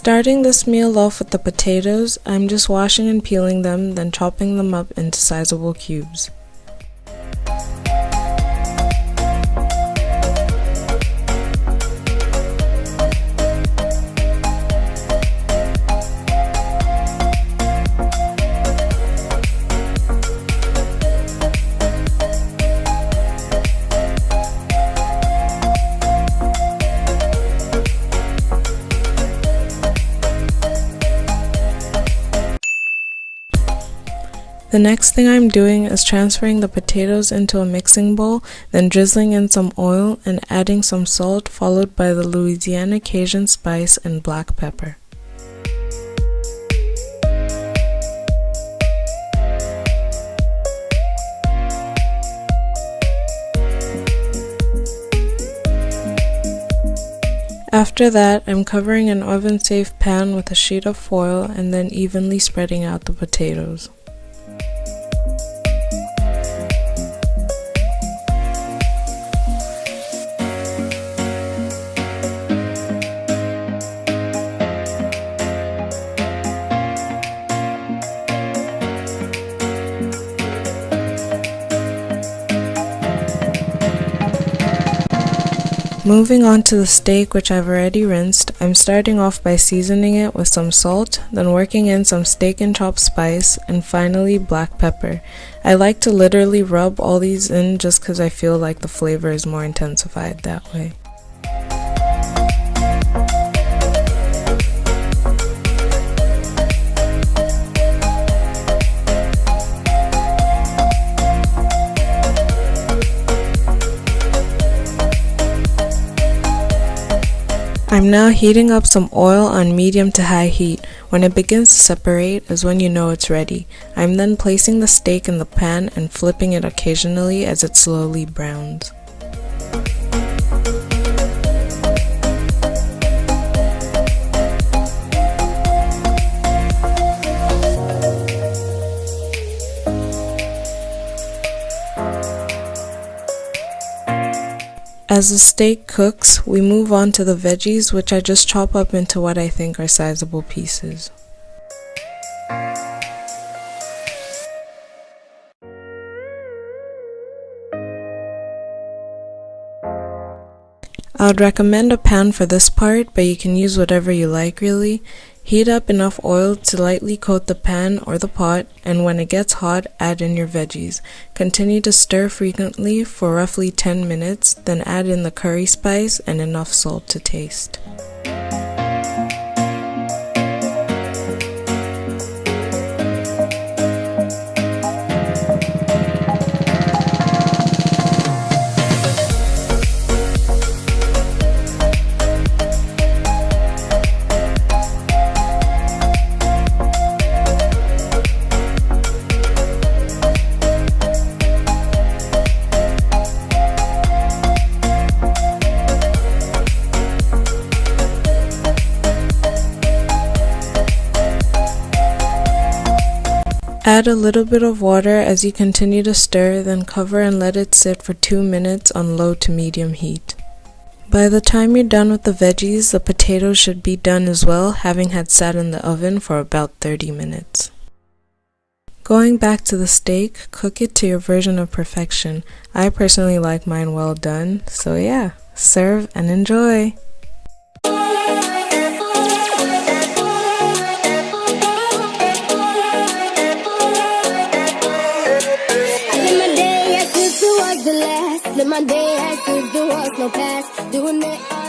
Starting this meal off with the potatoes, I'm just washing and peeling them, then chopping them up into sizable cubes. The next thing I'm doing is transferring the potatoes into a mixing bowl, then drizzling in some oil and adding some salt, followed by the Louisiana Cajun spice and black pepper. After that, I'm covering an oven-safe pan with a sheet of foil and then evenly spreading out the potatoes. Moving on to the steak, which I've already rinsed, I'm starting off by seasoning it with some salt, then working in some steak and chop spice, and finally black pepper. I like to literally rub all these in just because I feel like the flavor is more intensified that way. I'm now heating up some oil on medium to high heat. When it begins to separate is when you know it's ready. I'm then placing the steak in the pan and flipping it occasionally as it slowly browns. As the steak cooks, we move on to the veggies, which I just chop up into what I think are sizable pieces. I would recommend a pan for this part, but you can use whatever you like really. Heat up enough oil to lightly coat the pan or the pot, and when it gets hot, add in your veggies. Continue to stir frequently for roughly 10 minutes, then add in the curry spice and enough salt to taste. Add a little bit of water as you continue to stir, then cover and let it sit for 2 minutes on low to medium heat. By the time you're done with the veggies, the potatoes should be done as well, having had sat in the oven for about 30 minutes. Going back to the steak, cook it to your version of perfection. I personally like mine well done, so yeah, serve and enjoy! Live my day as if there was no past, doing it all.